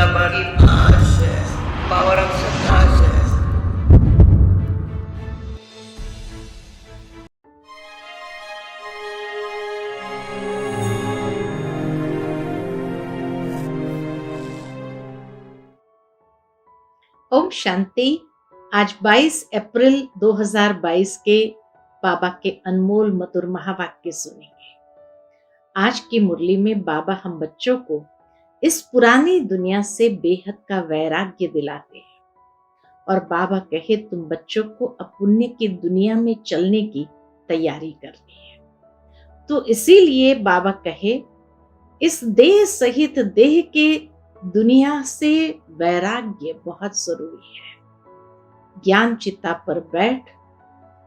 हमारी आस है, power of सत्तास है। ओम शांति। आज 22 अप्रैल 2022 के बाबा के अनमोल मधुर महावाक्य सुनेंगे। आज की मुरली में बाबा हम बच्चों को इस पुरानी दुनिया से बेहद का वैराग्य दिलाते हैं और बाबा कहे तुम बच्चों को अब पुण्य की दुनिया में चलने की तैयारी करनी है। तो इसीलिए बाबा कहे इस देह सहित देह के दुनिया से वैराग्य बहुत जरूरी है। ज्ञान चिता पर बैठ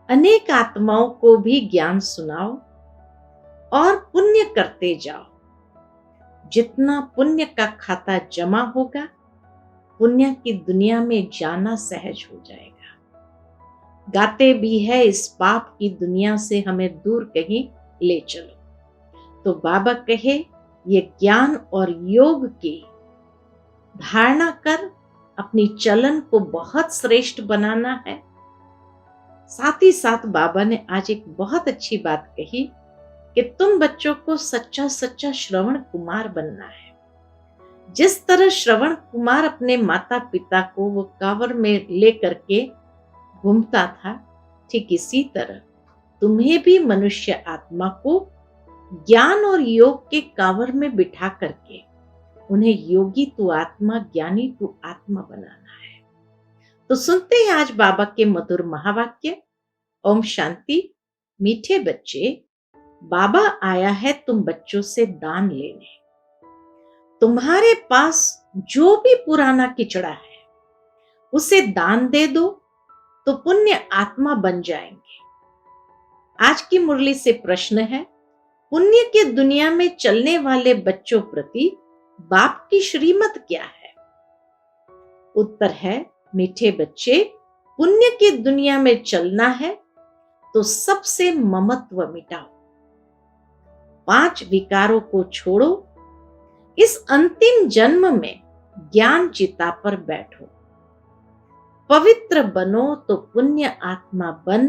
अनेक आत्माओं को भी ज्ञान सुनाओ और पुण्य करते जाओ। जितना पुण्य का खाता जमा होगा, पुण्य की दुनिया में जाना सहज हो जाएगा। गाते भी है इस पाप की दुनिया से हमें दूर कहीं ले चलो। तो बाबा कहे ये ज्ञान और योग की धारणा कर अपनी चलन को बहुत श्रेष्ठ बनाना है। साथ ही साथ बाबा ने आज एक बहुत अच्छी बात कही कि तुम बच्चों को सच्चा सच्चा श्रवण कुमार बनना है। जिस तरह श्रवण कुमार अपने माता पिता को वो कांवर में लेकर के घूमता था, ठीक इसी तरह तुम्हें भी मनुष्य आत्मा को ज्ञान और योग के कांवर में बिठा करके उन्हें योगी तू आत्मा, ज्ञानी तू आत्मा बनाना है। तो सुनते हैं आज बाबा के मधुर महावाक्य। ओम शांति। मीठे बच्चे, बाबा आया है तुम बच्चों से दान लेने। तुम्हारे पास जो भी पुराना किचड़ा है उसे दान दे दो तो पुण्य आत्मा बन जाएंगे। आज की मुरली से प्रश्न है, पुण्य की दुनिया में चलने वाले बच्चों प्रति बाप की श्रीमत क्या है? उत्तर है, मीठे बच्चे, पुण्य की दुनिया में चलना है तो सबसे ममत्व मिटाओ, 5 विकारों को छोड़ो, इस अंतिम जन्म में ज्ञान चिता पर बैठो, पवित्र बनो तो पुण्य आत्मा बन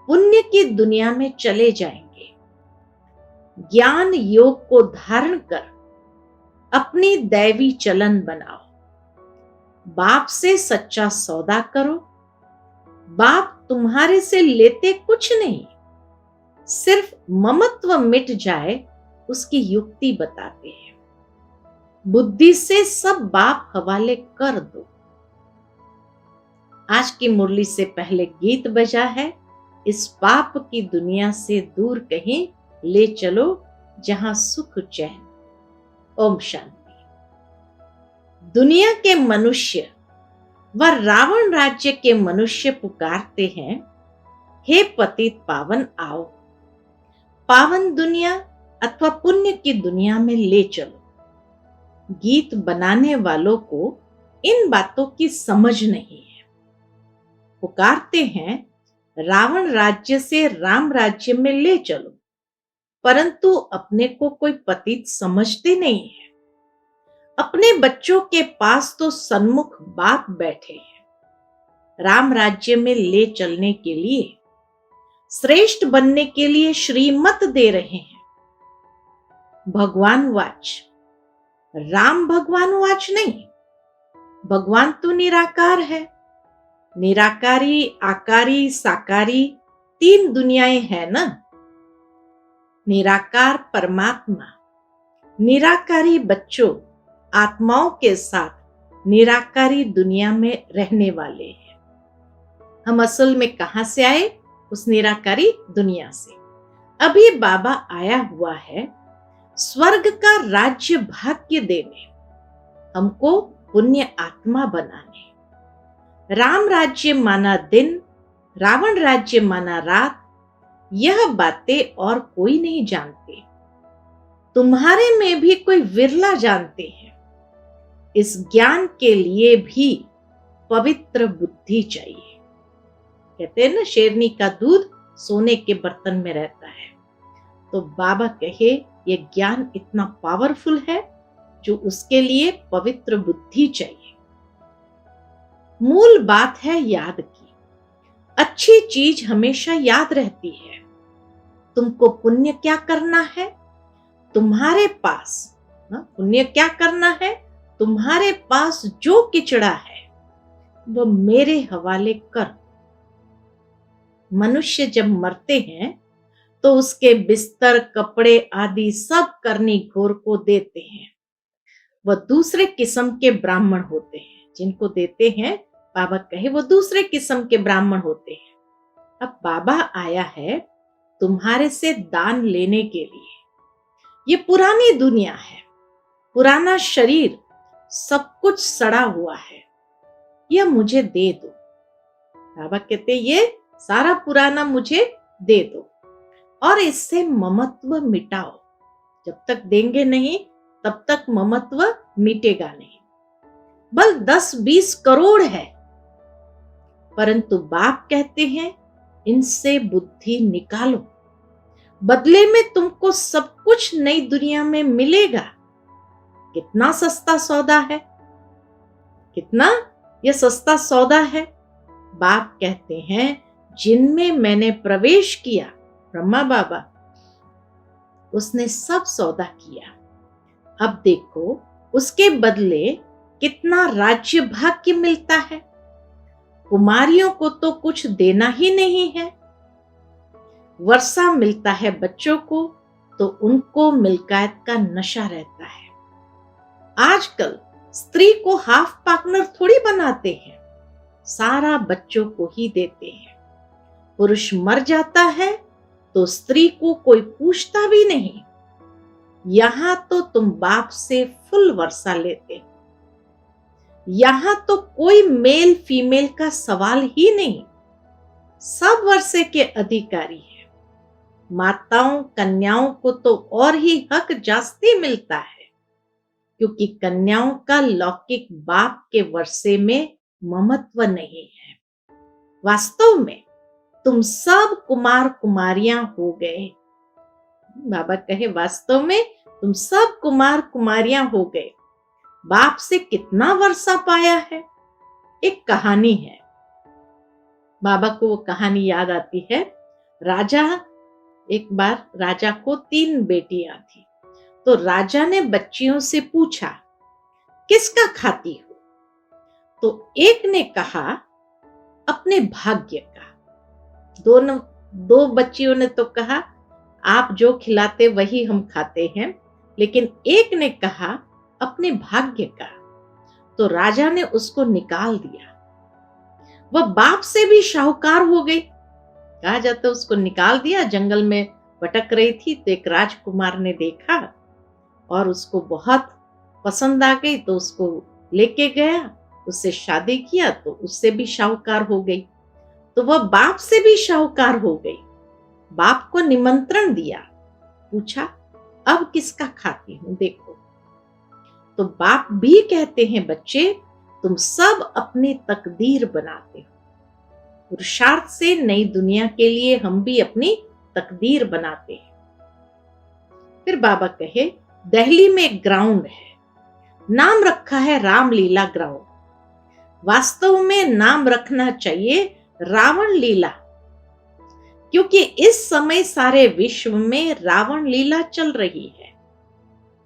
पुण्य की दुनिया में चले जाएंगे। ज्ञान योग को धारण कर अपनी दैवी चलन बनाओ। बाप से सच्चा सौदा करो। बाप तुम्हारे से लेते कुछ नहीं, सिर्फ ममत्व मिट जाए उसकी युक्ति बताते हैं। बुद्धि से सब बाप हवाले कर दो। आज की मुरली से पहले गीत बजा है, इस पाप की दुनिया से दूर कहीं ले चलो जहां सुख चैन। ओम शांति। दुनिया के मनुष्य व रावण राज्य के मनुष्य पुकारते हैं, हे पतित पावन आओ, पावन दुनिया अथवा पुण्य की दुनिया में ले चलो। गीत बनाने वालों को इन बातों की समझ नहीं है। पुकारते हैं रावण राज्य से राम राज्य में ले चलो, परंतु अपने को कोई पतित समझते नहीं है। अपने बच्चों के पास तो सन्मुख बाप बैठे हैं। राम राज्य में ले चलने के लिए, श्रेष्ठ बनने के लिए श्रीमत दे रहे हैं। भगवान वाच, राम भगवान वाच नहीं। भगवान तो निराकार है। निराकारी, आकारी, साकारी 3 दुनियाएं हैं ना। निराकार परमात्मा निराकारी बच्चों आत्माओं के साथ निराकारी दुनिया में रहने वाले हैं। हम असल में कहां से आए? उस निराकारी दुनिया से। अभी बाबा आया हुआ है स्वर्ग का राज्य भाग्य देने, हमको पुण्य आत्मा बनाने। राम राज्य माना दिन, रावण राज्य माना रात, यह बातें और कोई नहीं जानते। तुम्हारे में भी कोई विरला जानते हैं। इस ज्ञान के लिए भी पवित्र बुद्धि चाहिए। कहते हैं ना, शेरनी का दूध सोने के बर्तन में रहता है। तो बाबा कहे ये ज्ञान इतना पावरफुल है जो उसके लिए पवित्र बुद्धि चाहिए। मूल बात है याद की। अच्छी चीज हमेशा याद रहती है। तुमको पुण्य क्या करना है? तुम्हारे पास पुण्य क्या करना है? तुम्हारे पास जो किचड़ा है वो मेरे हवाले कर। मनुष्य जब मरते हैं तो उसके बिस्तर, कपड़े आदि सब करनी घोर को देते हैं। वह दूसरे किस्म के ब्राह्मण होते हैं। जिनको देते हैं, बाबा कहे, वो दूसरे किस्म के ब्राह्मण होते हैं। अब बाबा आया है तुम्हारे से दान लेने के लिए। ये पुरानी दुनिया है, पुराना शरीर, सब कुछ सड़ा हुआ है। यह मुझे दे दो। बाबा कहते ये सारा पुराना मुझे दे दो और इससे ममत्व मिटाओ। जब तक देंगे नहीं तब तक ममत्व मिटेगा नहीं। बल 10-20 करोड़ है, परंतु बाप कहते हैं इनसे बुद्धि निकालो। बदले में तुमको सब कुछ नई दुनिया में मिलेगा। कितना सस्ता सौदा है, कितना यह सस्ता सौदा है। बाप कहते हैं जिनमें मैंने प्रवेश किया, ब्रह्मा बाबा, उसने सब सौदा किया। अब देखो उसके बदले कितना राज्य भाग्य मिलता है। कुमारियों को तो कुछ देना ही नहीं है। वर्षा मिलता है बच्चों को तो उनको मिल्कियत का नशा रहता है। आजकल स्त्री को हाफ पार्टनर थोड़ी बनाते हैं, सारा बच्चों को ही देते हैं। पुरुष मर जाता है तो स्त्री को कोई पूछता भी नहीं। यहां तो तुम बाप से फुल वर्षा लेते हो। यहां तो कोई मेल फीमेल का सवाल ही नहीं, सब वर्षे के अधिकारी हैं। माताओं कन्याओं को तो और ही हक जास्ती मिलता है, क्योंकि कन्याओं का लौकिक बाप के वर्षे में ममत्व नहीं है। वास्तव में तुम सब कुमार कुमारियां हो गए। बाबा कहे वास्तव में तुम सब कुमार कुमारियां हो गए। बाप से कितना वर्षा पाया है। एक कहानी है, बाबा को वो कहानी याद आती है। एक बार राजा को 3 बेटियां थी। तो राजा ने बच्चियों से पूछा किसका खाती हो? तो एक ने कहा अपने भाग्य का। दो बच्चियों ने तो कहा आप जो खिलाते वही हम खाते हैं, लेकिन एक ने कहा अपने भाग्य का। तो राजा ने उसको निकाल दिया। वह बाप से भी शाहूकार हो गई। कहा जाता उसको निकाल दिया। जंगल में भटक रही थी तो एक राजकुमार ने देखा और उसको बहुत पसंद आ गई, तो उसको लेके गया, उससे शादी किया, तो उससे भी शाहूकार हो गई। तो वह बाप से भी शाहूकार हो गई। बाप को निमंत्रण दिया, पूछा अब किसका खाती हूं देखो। तो बाप भी कहते हैं बच्चे तुम सब अपनी तकदीर बनाते हो। पुरुषार्थ से नई दुनिया के लिए हम भी अपनी तकदीर बनाते हैं। फिर बाबा कहे दिल्ली में एक ग्राउंड है, नाम रखा है रामलीला ग्राउंड। वास्तव में नाम रखना चाहिए रावण लीला, क्योंकि इस समय सारे विश्व में रावण लीला चल रही है।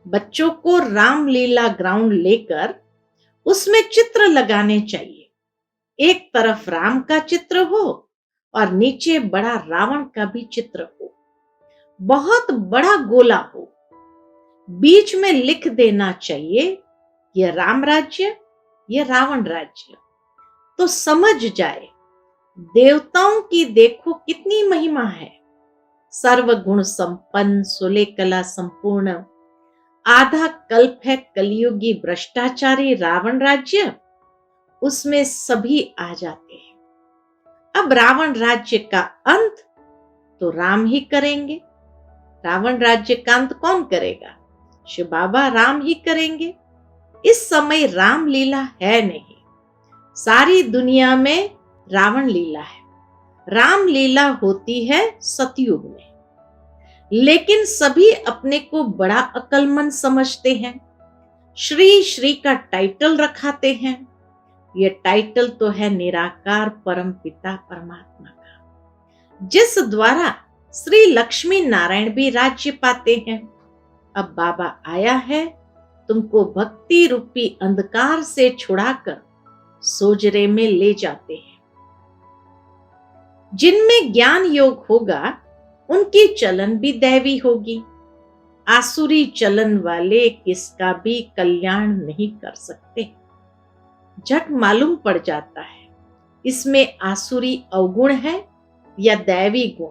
बच्चों को रामलीला ग्राउंड लेकर उसमें चित्र लगाने चाहिए। एक तरफ राम का चित्र हो और नीचे बड़ा रावण का भी चित्र हो। बहुत बड़ा गोला हो, बीच में लिख देना चाहिए यह राम राज्य, यह रावण राज्य। तो समझ जाए देवताओं की देखो कितनी महिमा है। सर्वगुण संपन्न, सुले कला संपूर्ण, आधा कल्प है कलियुगी भ्रष्टाचारी रावण राज्य, उसमें सभी आ जाते हैं। अब रावण राज्य का अंत तो राम ही करेंगे। रावण राज्य का अंत कौन करेगा? शिव बाबा राम ही करेंगे। इस समय राम लीला है नहीं, सारी दुनिया में रावण लीला है। राम लीला होती है सतयुग में, लेकिन सभी अपने को बड़ा अक्लमंद समझते हैं। श्री श्री का टाइटल रखाते हैं। ये टाइटल तो है निराकार परम पिता परमात्मा का, जिस द्वारा श्री लक्ष्मी नारायण भी राज्य पाते हैं। अब बाबा आया है तुमको भक्ति रूपी अंधकार से छुड़ाकर सोजरे में ले जाते हैं। जिनमें ज्ञान योग होगा उनकी चलन भी दैवी होगी। आसुरी चलन वाले किसका भी कल्याण नहीं कर सकते। झट मालूम पड़ जाता है इसमें आसुरी अवगुण है या दैवी गुण।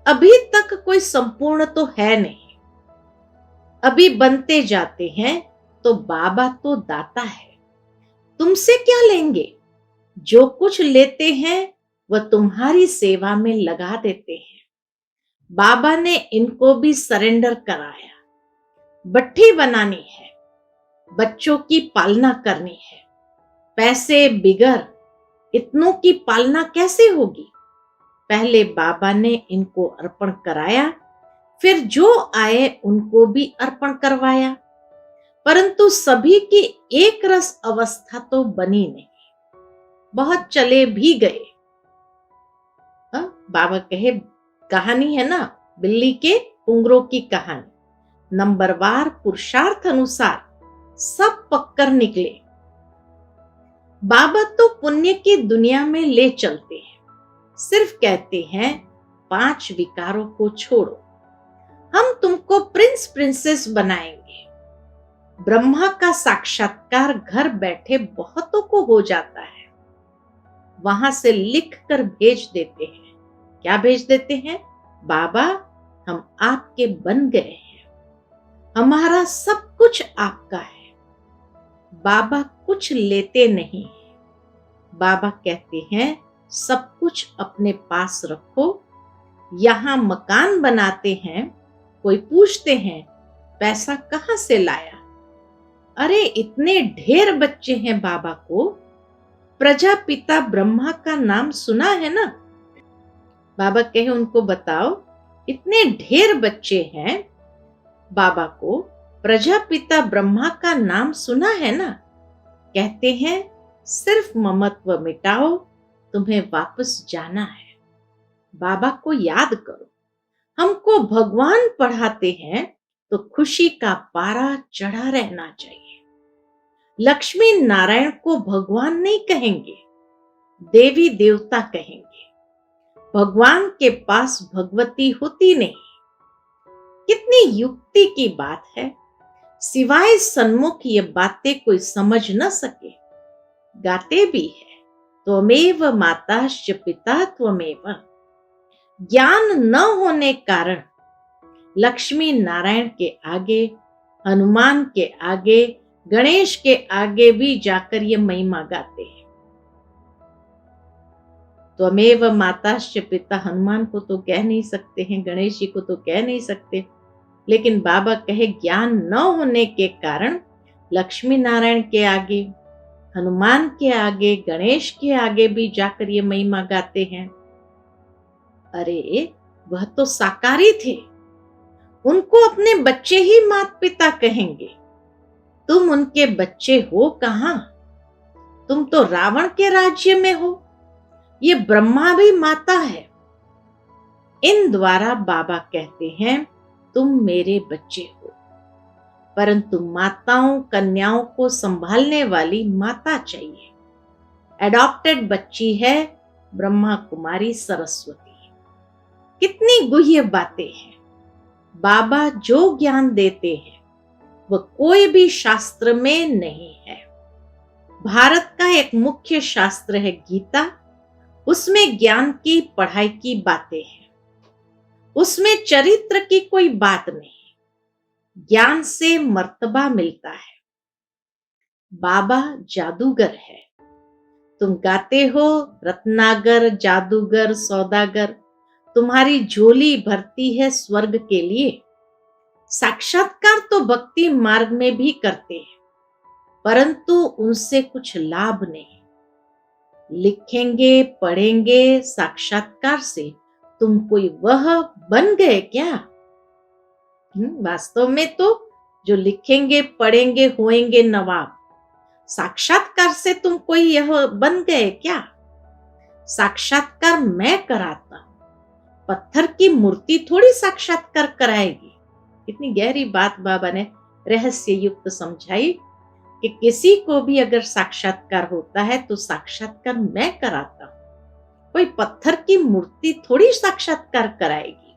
अभी तक कोई संपूर्ण तो है नहीं, अभी बनते जाते हैं। तो बाबा तो दाता है, तुमसे क्या लेंगे? जो कुछ लेते हैं वह तुम्हारी सेवा में लगा देते हैं। बाबा ने इनको भी सरेंडर कराया। भट्ठी बनानी है, बच्चों की पालना करनी है। पैसे बिगर इतनों की पालना कैसे होगी? पहले बाबा ने इनको अर्पण कराया, फिर जो आए उनको भी अर्पण करवाया। परंतु सभी की एक रस अवस्था तो बनी नहीं, बहुत चले भी गए। बाबा कहे कहानी है ना, बिल्ली के पुंगरों की कहानी। नंबरवार पुरुषार्थ अनुसार सब पक्कर निकले। बाबा तो पुण्य की दुनिया में ले चलते हैं, सिर्फ कहते हैं 5 विकारों को छोड़ो, हम तुमको प्रिंस प्रिंसेस बनाएंगे। ब्रह्मा का साक्षात्कार घर बैठे बहुतों को हो जाता है। वहां से लिख कर भेज देते हैं। क्या भेज देते हैं? बाबा हम आपके बन गए हैं, हमारा सब कुछ आपका है। बाबा कुछ लेते नहीं। बाबा कहते हैं सब कुछ अपने पास रखो। यहां मकान बनाते हैं, कोई पूछते हैं पैसा कहां से लाया? अरे इतने ढेर बच्चे हैं बाबा को, प्रजापिता ब्रह्मा का नाम सुना है ना? बाबा कहे उनको बताओ, इतने ढेर बच्चे हैं, बाबा को प्रजापिता ब्रह्मा का नाम सुना है ना? कहते हैं सिर्फ ममत्व मिटाओ, तुम्हें वापस जाना है। बाबा को याद करो। हमको भगवान पढ़ाते हैं तो खुशी का पारा चढ़ा रहना चाहिए। लक्ष्मी नारायण को भगवान नहीं कहेंगे, देवी देवता कहेंगे। भगवान के पास भगवती होती नहीं। कितनी युक्ति की बात है, सिवाय सन्मुख ये बातें कोई समझ न सके। गाते भी है त्वमेव माताश्च पिता त्वमेव। ज्ञान न होने कारण लक्ष्मी नारायण के आगे, हनुमान के आगे, गणेश के आगे भी जाकर ये महिमा गाते हैं। त्वमेव माताश्च पिता, हनुमान को तो कह नहीं सकते हैं, गणेश जी को तो कह नहीं सकते, लेकिन बाबा कहे ज्ञान न होने के कारण लक्ष्मी नारायण के आगे, हनुमान के आगे, गणेश के आगे भी जाकर ये महिमा गाते हैं। अरे वह तो साकारी थे, उनको अपने बच्चे ही माता पिता कहेंगे। तुम उनके बच्चे हो कहां? तुम तो रावण के राज्य में हो। ये ब्रह्मा भी माता है। इन द्वारा बाबा कहते हैं तुम मेरे बच्चे हो। परंतु माताओं कन्याओं को संभालने वाली माता चाहिए। एडॉप्टेड बच्ची है ब्रह्मा कुमारी सरस्वती। कितनी गुह्य बातें हैं। बाबा जो ज्ञान देते हैं वह कोई भी शास्त्र में नहीं है। भारत का एक मुख्य शास्त्र है गीता, उसमें ज्ञान की पढ़ाई की बातें हैं। उसमें चरित्र की कोई बात नहीं, ज्ञान से मर्तबा मिलता है। बाबा जादूगर है। तुम गाते हो रत्नागर, जादूगर, सौदागर, तुम्हारी झोली भरती है स्वर्ग के लिए। साक्षात्कार तो भक्ति मार्ग में भी करते हैं, परंतु उनसे कुछ लाभ नहीं। लिखेंगे पढ़ेंगे साक्षात्कार से तुम कोई वह बन गए क्या? वास्तव में तो जो लिखेंगे पढ़ेंगे होएंगे नवाब। साक्षात्कार से तुम कोई यह बन गए क्या? साक्षात्कार मैं कराता हूं, पत्थर की मूर्ति थोड़ी साक्षात्कार कराएगी। इतनी गहरी बात बाबा ने रहस्य युक्त समझाई कि किसी को भी अगर साक्षात्कार होता है तो साक्षात्कार मैं कराता हूं, कोई पत्थर की मूर्ति थोड़ी साक्षात्कार कराएगी।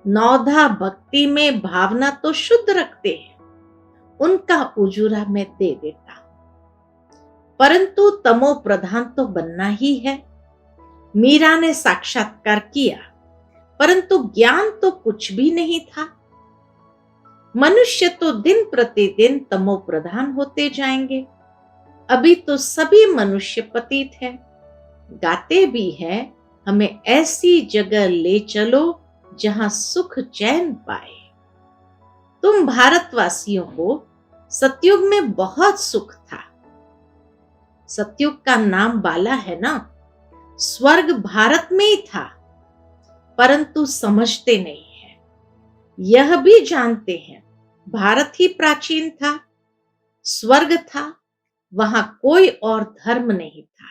नौधा भक्ति में भावना तो शुद्ध रखते हैं, उनका उजूरा मैं दे देता हूं, परंतु तमो प्रधान तो बनना ही है। मीरा ने साक्षात्कार किया, परंतु ज्ञान तो कुछ भी नहीं था। मनुष्य तो दिन प्रतिदिन तमो प्रधान होते जाएंगे। अभी तो सभी मनुष्य पतित है। गाते भी है, हमें ऐसी जगह ले चलो जहां सुख चैन पाए। तुम भारतवासियों को सतयुग में बहुत सुख था। सतयुग का नाम बाला है ना, स्वर्ग भारत में ही था, परंतु समझते नहीं है। यह भी जानते हैं भारत ही प्राचीन था, स्वर्ग था, वहां कोई और धर्म नहीं था।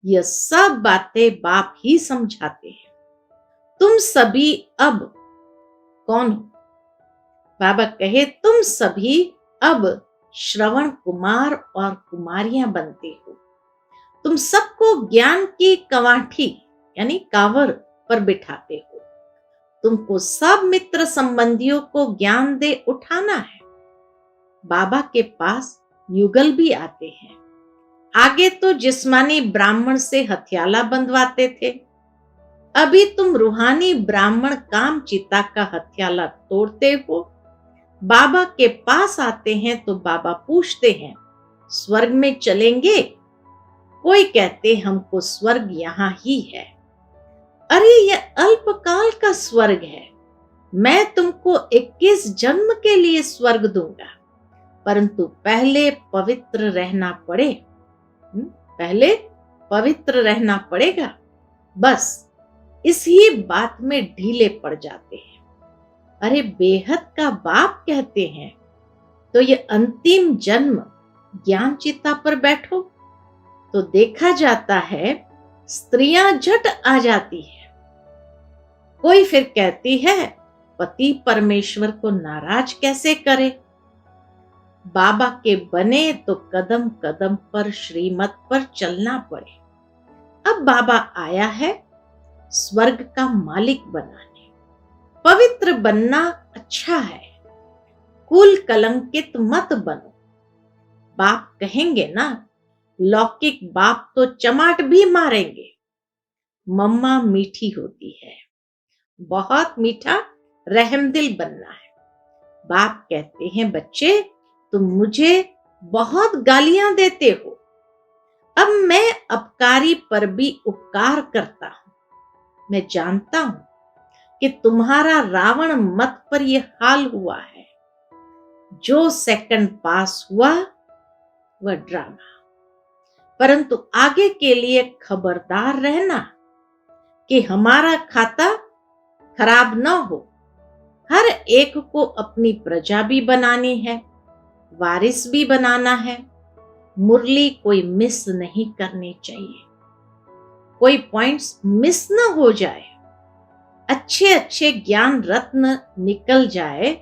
यह सब बातें बाप ही समझाते हैं। तुम सभी अब कौन हो? बाबा कहे तुम सभी अब श्रवण कुमार और कुमारियां बनते हो। तुम सबको ज्ञान की कवाठी यानी कावर पर बिठाते हो। तुमको सब मित्र संबंधियों को ज्ञान दे उठाना है। बाबा के पास युगल भी आते हैं। आगे तो जिस्मानी ब्राह्मण से हथियाला बंधवाते थे, अभी तुम रूहानी ब्राह्मण काम चिता का हथियाला तोड़ते हो। बाबा के पास आते हैं तो बाबा पूछते हैं स्वर्ग में चलेंगे? कोई कहते हमको स्वर्ग यहां ही है। अरे यह अल्पकाल का स्वर्ग है। मैं तुमको 21 जन्म के लिए स्वर्ग दूंगा, परंतु पहले पवित्र रहना पड़े। पहले पवित्र रहना पड़ेगा। बस इसी बात में ढीले पड़ जाते हैं। अरे बेहद का बाप कहते हैं तो ये अंतिम जन्म ज्ञान चिता पर बैठो। तो देखा जाता है स्त्रियां झट आ जाती है। कोई फिर कहती है पति परमेश्वर को नाराज कैसे करे। बाबा के बने तो कदम कदम पर श्रीमत पर चलना पड़े। अब बाबा आया है स्वर्ग का मालिक बनाने। पवित्र बनना अच्छा है, कुल कलंकित मत बनो। बाप कहेंगे ना, लौकिक बाप तो चमाट भी मारेंगे। मम्मा मीठी होती है, बहुत मीठा रहमदिल बनना है। बाप कहते हैं बच्चे तुम मुझे बहुत गालियां देते हो, अब मैं अपकारी पर भी उपकार करता हूं। मैं जानता हूं कि तुम्हारा रावण मत पर यह हाल हुआ है। जो सेकंड पास हुआ वह ड्रामा, परंतु आगे के लिए खबरदार रहना कि हमारा खाता खराब न हो। हर एक को अपनी प्रजा भी बनानी है, वारिस भी बनाना है। मुरली कोई मिस नहीं करनी चाहिए, कोई पॉइंट्स मिस न हो जाए। अच्छे अच्छे ज्ञान रत्न निकल जाए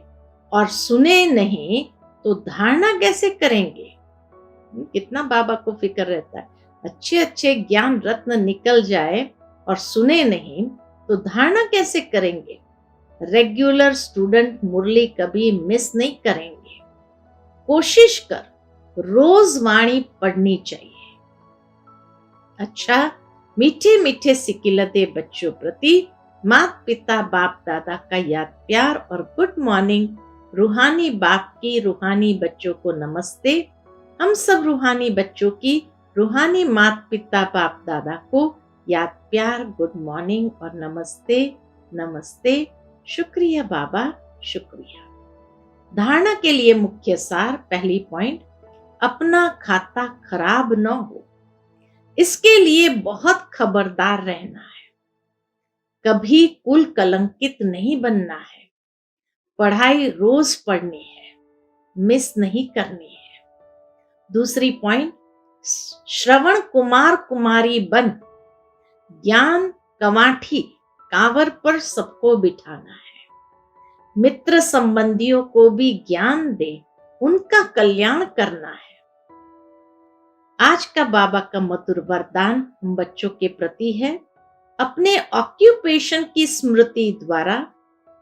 और सुने नहीं तो धारणा कैसे करेंगे। कितना बाबा को फिक्र रहता है। अच्छे अच्छे ज्ञान रत्न निकल जाए और सुने नहीं तो धारणा कैसे करेंगे। रेगुलर स्टूडेंट मुरली कभी मिस नहीं करेंगे। कोशिश कर रोज वाणी पढ़नी चाहिए। अच्छा, मीठे मीठे सिकिलते बच्चों प्रति माता पिता बाप दादा का याद प्यार और गुड मॉर्निंग। रूहानी बाप की रूहानी बच्चों को नमस्ते। हम सब रूहानी बच्चों की रूहानी माता पिता बाप दादा को याद प्यार, गुड मॉर्निंग और नमस्ते नमस्ते। शुक्रिया बाबा, शुक्रिया। धारणा के लिए मुख्य सार, पहली पॉइंट, अपना खाता खराब न हो, इसके लिए बहुत खबरदार रहना है। कभी कुल कलंकित नहीं बनना है। पढ़ाई रोज पढ़नी है। मिस नहीं करनी है। दूसरी पॉइंट, श्रवण कुमार कुमारी बन, ज्ञान कवाठी कांवर पर सबको बिठाना है। मित्र संबंधियों को भी ज्ञान दे, उनका कल्याण करना है। आज का बाबा का मधुर वरदान हम बच्चों के प्रति है, अपने ऑक्यूपेशन की स्मृति द्वारा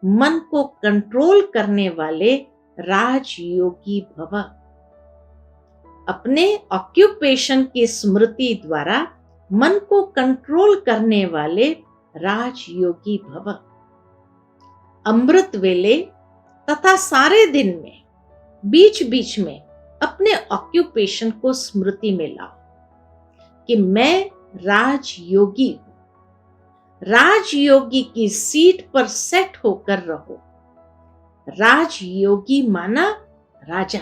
मन को कंट्रोल करने वाले राजयोगी भव। अपने ऑक्यूपेशन की स्मृति द्वारा मन को कंट्रोल करने वाले राजयोगी भव। अमृत वेले तथा सारे दिन में बीच बीच में अपने ऑक्यूपेशन को स्मृति में लाओ कि मैं राजयोगी हूं। राजयोगी की सीट पर सेट होकर रहो। राजयोगी माना राजा,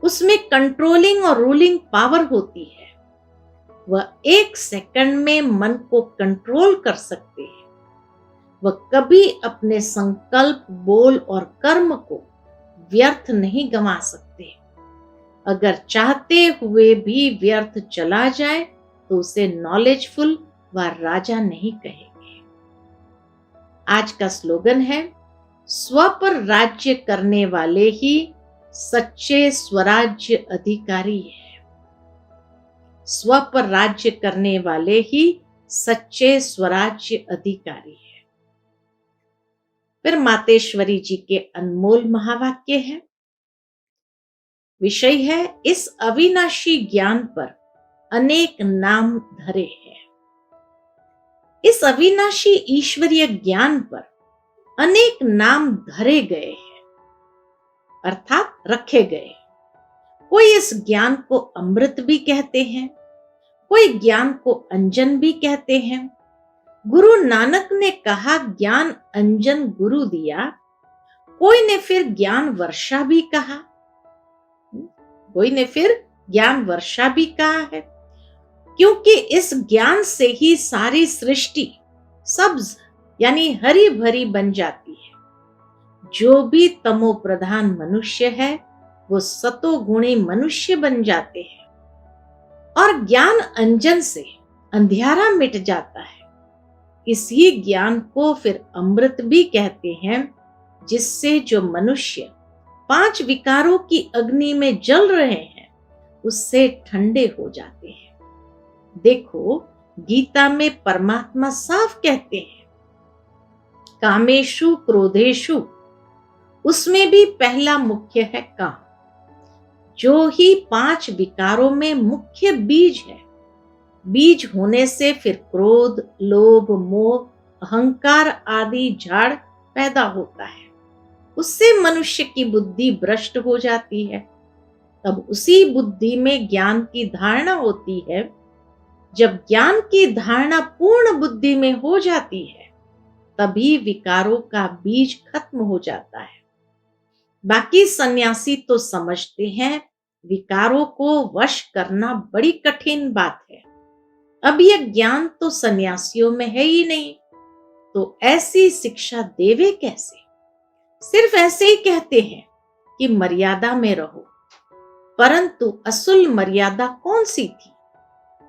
उसमें कंट्रोलिंग और रूलिंग पावर होती है। वह 1 सेकंड में मन को कंट्रोल कर सकते हैं। वह कभी अपने संकल्प, बोल और कर्म को व्यर्थ नहीं गंवा सकते। अगर चाहते हुए भी व्यर्थ चला जाए तो उसे नॉलेजफुल व राजा नहीं कहेंगे। आज का स्लोगन है, स्व पर राज्य करने वाले ही सच्चे स्वराज्य अधिकारी है। स्व पर राज्य करने वाले ही सच्चे स्वराज्य अधिकारी है। फिर मातेश्वरी जी के अनमोल महावाक्य है। विषय है, इस अविनाशी ज्ञान पर अनेक नाम धरे हैं। इस अविनाशी ईश्वरीय ज्ञान पर अनेक नाम धरे गए हैं, अर्थात रखे गए। कोई इस ज्ञान को अमृत भी कहते हैं, कोई ज्ञान को अंजन भी कहते हैं। गुरु नानक ने कहा ज्ञान अंजन गुरु दिया, कोई ने फिर ज्ञान वर्षा भी कहा, कोई ने फिर ज्ञान वर्षा भी कहा है, क्योंकि इस ज्ञान से ही सारी सृष्टि सब्ज यानी हरी भरी बन जाती है। जो भी तमो प्रधान मनुष्य है वो सतोगुणी मनुष्य बन जाते हैं और ज्ञान अंजन से अंधियारा मिट जाता है। इसी ज्ञान को फिर अमृत भी कहते हैं, जिससे जो मनुष्य 5 विकारों की अग्नि में जल रहे हैं उससे ठंडे हो जाते हैं। देखो, गीता में परमात्मा साफ कहते हैं, कामेषु क्रोधेषु, उसमें भी पहला मुख्य है काम, जो ही 5 विकारों में मुख्य बीज है। बीज होने से फिर क्रोध, लोभ, मोह, अहंकार आदि झाड़ पैदा होता है। उससे मनुष्य की बुद्धि भ्रष्ट हो जाती है। तब उसी बुद्धि में ज्ञान की धारणा होती है। जब ज्ञान की धारणा पूर्ण बुद्धि में हो जाती है, तभी विकारों का बीज खत्म हो जाता है। बाकी सन्यासी तो समझते हैं विकारों को वश करना बड़ी कठिन बात है। अब यह ज्ञान तो सन्यासियों में है ही नहीं, तो ऐसी शिक्षा देवे कैसे? सिर्फ ऐसे ही कहते हैं कि मर्यादा में रहो, परंतु असल मर्यादा कौन सी थी?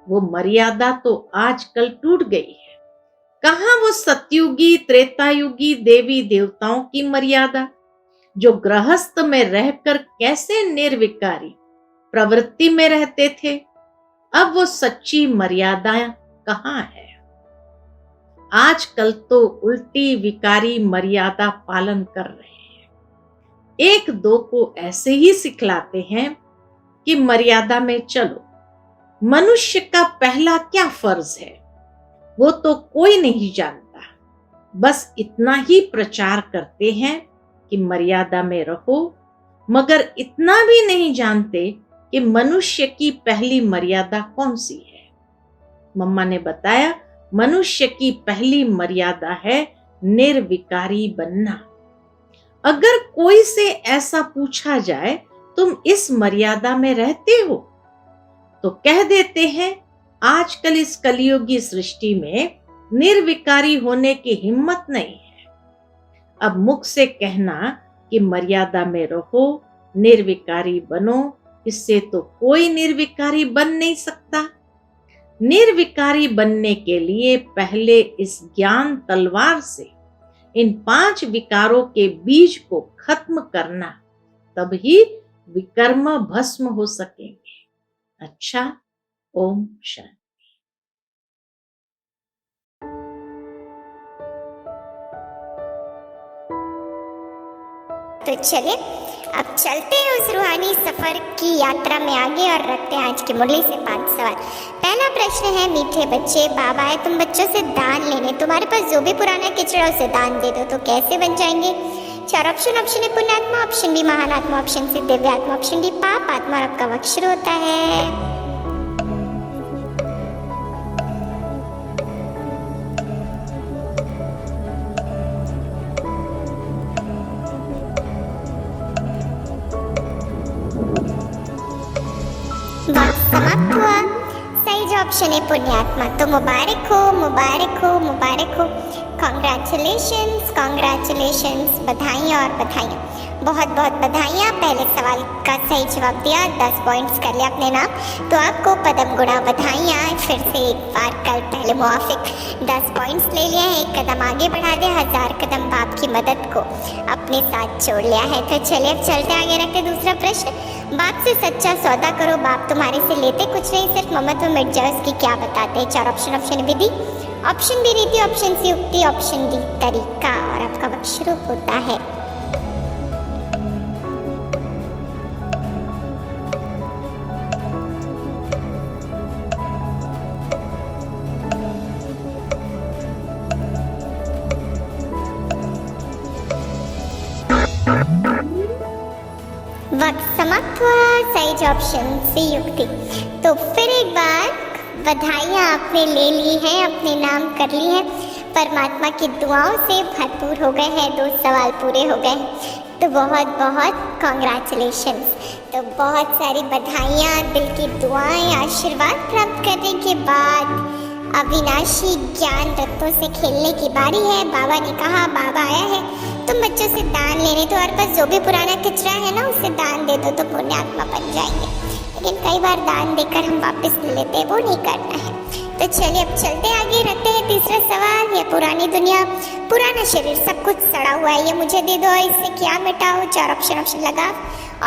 वो मर्यादा तो आजकल टूट गई है। कहाँ वो सतयुगी, त्रेतायुगी देवी देवताओं की मर्यादा, जो गृहस्थ में रहकर कैसे निर्विकारी प्रवृत्ति में रहते थे? अब वो सच्ची मर्यादा कहाँ है? आजकल तो उल्टी विकारी मर्यादा पालन कर रहे हैं। 1-2 को ऐसे ही सिखलाते हैं कि मर्यादा में चलो। मनुष्य का पहला क्या फर्ज है वो तो कोई नहीं जानता। बस इतना ही प्रचार करते हैं कि मर्यादा में रहो, मगर इतना भी नहीं जानते कि मनुष्य की पहली मर्यादा कौन सी है। मम्मा ने बताया, मनुष्य की पहली मर्यादा है निर्विकारी बनना। अगर कोई से ऐसा पूछा जाए, तुम इस मर्यादा में रहते हो, तो कह देते हैं आजकल इस कलियुगी सृष्टि में निर्विकारी होने की हिम्मत नहीं है। अब मुख से कहना कि मर्यादा में रहो निर्विकारी बनो, इससे तो कोई निर्विकारी बन नहीं सकता। निर्विकारी बनने के लिए पहले इस ज्ञान तलवार से इन 5 विकारों के बीज को खत्म करना, तब ही विकर्म भस्म हो सकेंगे। अच्छा, ओम शांति। तो चलिए अब चलते हैं उस रूहानी सफर की यात्रा में आगे और रखते हैं आज की मुरली से 5 सवाल। पहला प्रश्न है, मीठे बच्चे, बाबा है तुम बच्चों से दान लेने, तुम्हारे पास जो भी पुराना किचड़ा उसे दान दे दो तो कैसे बन जाएंगे? 4 ऑप्शन है पुण्यात्मा, ऑप्शन बी महान आत्मा, ऑप्शन सी दिव्य आत्मा, ऑप्शन डी पाप आत्मा और आपका अक्षर होता है। वक्त समाप्त हुआ। सही जो ऑप्शन है पुण्यात्मा। तो मुबारक हो, मुबारक हो, मुबारक हो। कॉन्ग्रेचुलेशंस, कॉन्ग्रेचुलेशंस, बधाइयाँ और बधाइयाँ, बहुत बहुत बधाइयाँ। पहले सवाल का सही जवाब दिया, 10 पॉइंट्स कर लिया अपने नाम, तो आपको पदम गुणा बधाइयाँ। फिर से एक बार कल पहले मुआफिक 10 पॉइंट्स ले लिया है, एक कदम आगे बढ़ा दिया, 1000 कदम बाप की मदद को अपने साथ जोड़ लिया है। तो चलिए अब चलते आगे रखते दूसरा प्रश्न। बाप से सच्चा सौदा करो, बाप तुम्हारे से लेते कुछ नहीं, सिर्फ ममत्व मिट जाए, उसकी क्या बताते हैं? 4 ऑप्शन विधि, ऑप्शन बी रीति, ऑप्शन सी युक्ति, ऑप्शन डी तरीका और आपका वक्ष रूप होता है। वक्त समाप्त हुआ। सही जो ऑप्शन सी युक्ति। तो फिर एक बार बधाइयाँ आपने ले ली हैं, अपने नाम कर ली हैं, परमात्मा की दुआओं से भरपूर हो गए हैं, 2 सवाल पूरे हो गए हैं, तो बहुत बहुत कॉन्ग्रेचुलेशंस। तो बहुत सारी बधाइयाँ, दिल की दुआएं, आशीर्वाद प्राप्त करने के बाद अविनाशी ज्ञान रत्नों से खेलने की बारी है। बाबा ने कहा, बाबा आया है तुम बच्चों से दान लेने, तो हमारे पास जो भी पुराना कचरा है ना उसे दान दे दो तो पुण्यात्मा बन जाएंगे। लेकिन कई बार दान देकर हम वापस ले लेते हैं, वो नहीं करना है। तो चलिए अब चलते आगे, रखते हैं तीसरा सवाल। ये पुरानी दुनिया, पुराना शरीर, सब कुछ सड़ा हुआ है, ये मुझे दे दो, इससे क्या मिटाओ? 4 ऑप्शन लगा,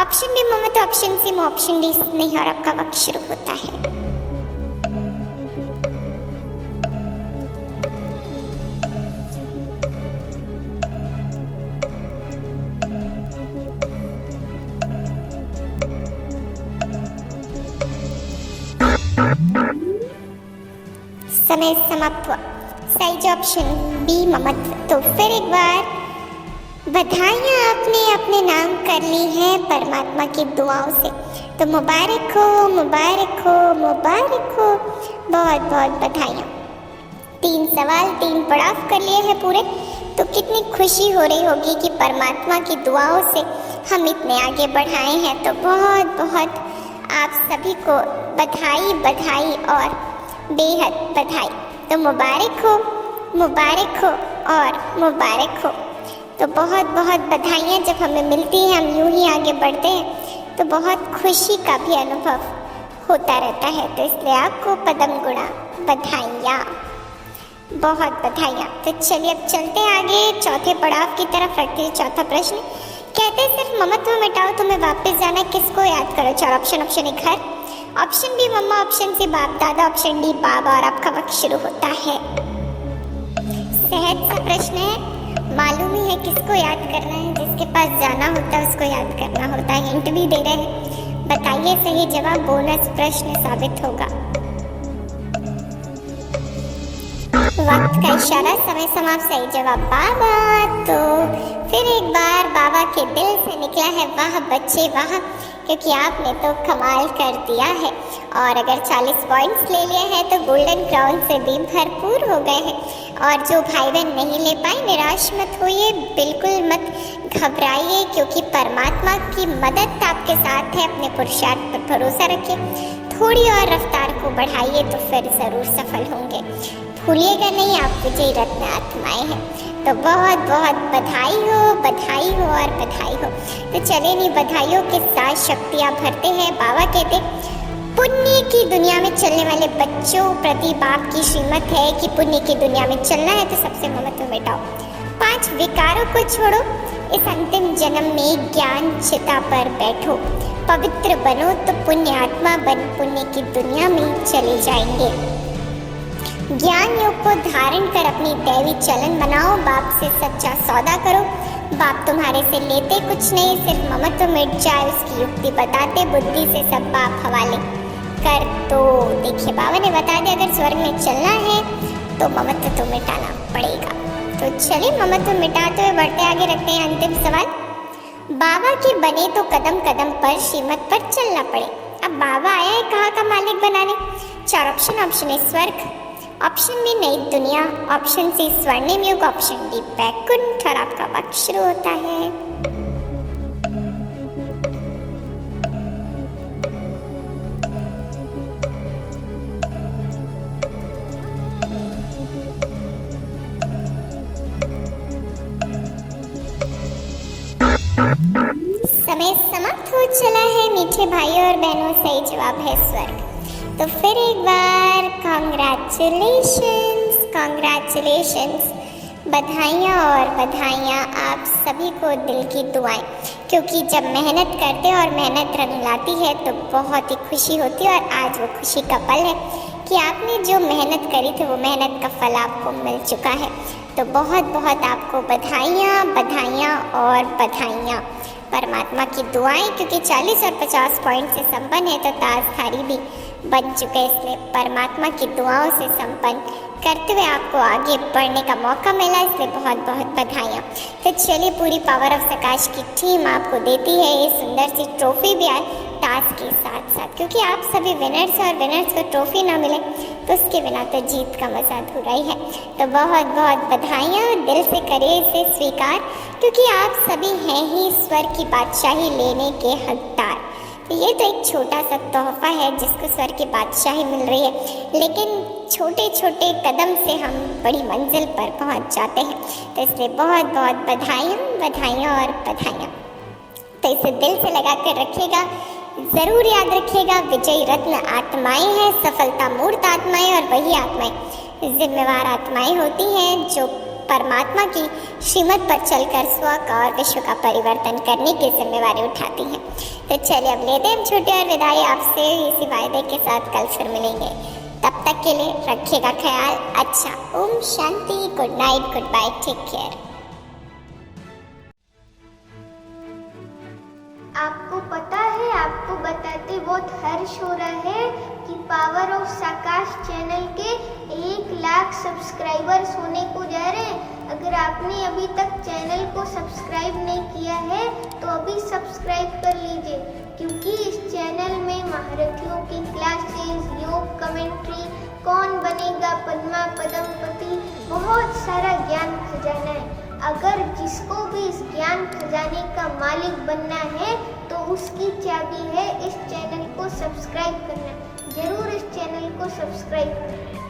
ऑप्शन बी ममता, ऑप्शन सी ऑप्शन डी नहीं और आपका वक्ष रूप होता है। समय समाप्त हुआ। सही जो ऑप्शन बी ममत्व। तो फिर एक बार बधाइयाँ आपने अपने नाम कर ली हैं परमात्मा की दुआओं से, तो मुबारक हो, मुबारक हो, मुबारक हो, बहुत बहुत बधाइयाँ। 3 सवाल 3 पड़ाव कर लिए हैं पूरे, तो कितनी खुशी हो रही होगी कि परमात्मा की दुआओं से हम इतने आगे बढ़ाए हैं। तो बहुत बहुत आप सभी को बधाई, बधाई और बेहद बधाई। तो मुबारक हो, मुबारक हो और मुबारक हो। तो बहुत बहुत बधाइयाँ जब हमें मिलती हैं, हम यूं ही आगे बढ़ते हैं, तो बहुत खुशी का भी अनुभव होता रहता है। तो इसलिए आपको पदम गुणा बधाइयाँ, बहुत बधाइयाँ। तो चलिए अब चलते हैं आगे, चौथे पड़ाव की तरफ रखते हैं। चौथा प्रश्न कहते हैं सिर्फ ममत्व मिटाओ, तुम्हें वापस जाना, किसको याद करो? 4 ऑप्शन है घर, ऑप्शन बी मम्मा, ऑप्शन सी बाप दादा, ऑप्शन डी बाबा और आपका वक्त शुरू होता है। सहज सा प्रश्न है, मालूम ही है किसको याद करना है, जिसके पास जाना होता है उसको याद करना होता है। हिंट भी दे रहे हैं, बताइए सही जवाब, बोनस प्रश्न साबित होगा। वक्त का इशारा, समय समाप्त। सही जवाब बाबा। तो फिर एक बार बाबा के दिल से निकला है वाह बच्चे वाह, क्योंकि आपने तो कमाल कर दिया है। और अगर 40 पॉइंट्स ले लिए हैं तो गोल्डन क्राउन से भी भरपूर हो गए हैं। और जो भाई बहन नहीं ले पाए, निराश मत होइए, बिल्कुल मत घबराइए, क्योंकि परमात्मा की मदद आपके साथ है। अपने पुरुषार्थ पर भरोसा रखिए, थोड़ी और रफ्तार को बढ़ाइए तो फिर ज़रूर सफल होंगे। भूलिएगा नहीं, आप विजयी रत्न आत्माएं हैं। तो बहुत बहुत बधाई हो और बधाई हो। तो चलिए नहीं बधाइयों के साथ शक्तियाँ भरते हैं। बाबा कहते पुण्य की दुनिया में चलने वाले बच्चों प्रति बाप की श्रीमत है कि पुण्य की दुनिया में चलना है तो सबसे ममत्व मिटाओ, 5 विकारों को छोड़ो, इस अंतिम जन्म में ज्ञान चिता पर बैठो, पवित्र बनो तो पुण्य आत्मा बन पुण्य की दुनिया में चले जाएंगे। ज्ञान योग को धारण कर अपनी दैवी चलन बनाओ, बाप से सच्चा सौदा करो। बाप तुम्हारे से लेते कुछ नहीं, सिर्फ ममत्व मिट जाए उसकी युक्ति बताते, बुद्धि से सब बाप हवाले कर। तो देखिए बाबा ने बता दिया अगर स्वर्ग में चलना है तो ममत्व तो मिटाना पड़ेगा। तो चलिए ममत्व मिटाते हुए बढ़ते आगे रखते हैं अंतिम सवाल। बाबा के बने तो कदम कदम पर श्रीमत पर चलना पड़े। अब बाबा आया है कहाँ का मालिक बनाने। 4 ऑप्शन है स्वर्ग, ऑप्शन बी नई दुनिया, ऑप्शन सी स्वर्णिम युग, ऑप्शन डी बैकुंठ। और आपका वक्त शुरू होता है। समय समाप्त हो चला है मीठे भाइयों और बहनों, सही जवाब है स्वर्ग। तो फिर एक बार कॉन्ग्रेचुलेशंस, बधाइयाँ और बधाइयाँ आप सभी को, दिल की दुआएं, क्योंकि जब मेहनत करते हैं और मेहनत रंग लाती है तो बहुत ही खुशी होती है। और आज वो खुशी का पल है कि आपने जो मेहनत करी थी वो मेहनत का फल आपको मिल चुका है। तो बहुत बहुत आपको बधाइयाँ और बधाइयाँ। परमात्मा की दुआएं, क्योंकि 40 और 50 पॉइंट से संपन्न है तो ताजधारी भी बन चुके हैं, इसलिए परमात्मा की दुआओं से संपन्न करते हुए आपको आगे बढ़ने का मौका मिला, इसलिए बहुत बहुत बधाइयाँ। तो चलिए पूरी पावर ऑफ सकाश की टीम आपको देती है ये सुंदर सी ट्रॉफी भी आज टास्क के साथ साथ, क्योंकि आप सभी विनर्स और विनर्स को ट्रॉफी ना मिले तो उसके बिना तो जीत का मजा अधूरा ही है। तो बहुत बहुत बधाइयाँ, दिल से करिए इसे स्वीकार, क्योंकि आप सभी हैं ही स्वर की बादशाही लेने के हकदार। ये तो एक छोटा सा तोहफा है जिसको स्वर की बादशाही मिल रही है, लेकिन छोटे छोटे कदम से हम बड़ी मंजिल पर पहुंच जाते हैं। तो इसलिए बहुत बहुत बधाइयाँ और बधाइयाँ। तो इसे दिल से लगा कर रखिएगा, ज़रूर याद रखिएगा, विजयी रत्न आत्माएं हैं, सफलता मूर्त आत्माएं, और वही आत्माएं जिम्मेवार आत्माएं होती हैं जो परमात्मा की श्रीमत पर चलकर स्व का और विश्व का परिवर्तन करने की जिम्मेवारी उठाती हैं। तो चलिए अब लेते हैं छोटे और विदाई आपसे इसी वायदे के साथ, कल फिर मिलेंगे। तब तक के लिए रखिएगा ख्याल। अच्छा, ओम शांति, good night, goodbye, take care. आपको पता है, आपको बताते बहुत हर्ष हो रहा है कि पावर ऑफ सकाश चैनल के 1 लाख सब्सक्राइबर्स होने को जा रहे हैं। अगर आपने अभी तक चैनल को सब्सक्राइब नहीं किया है तो अभी सब्सक्राइब कर लीजिए, क्योंकि इस चैनल में महारथियों की क्लासेस, योग कमेंट्री, कौन बनेगा पद्मा पद्मपति, बहुत सारा ज्ञान खजाना है। अगर जिसको भी इस ज्ञान खजाने का मालिक बनना है तो उसकी चाबी है इस चैनल को सब्सक्राइब करना। जरूर इस चैनल को सब्सक्राइब करें।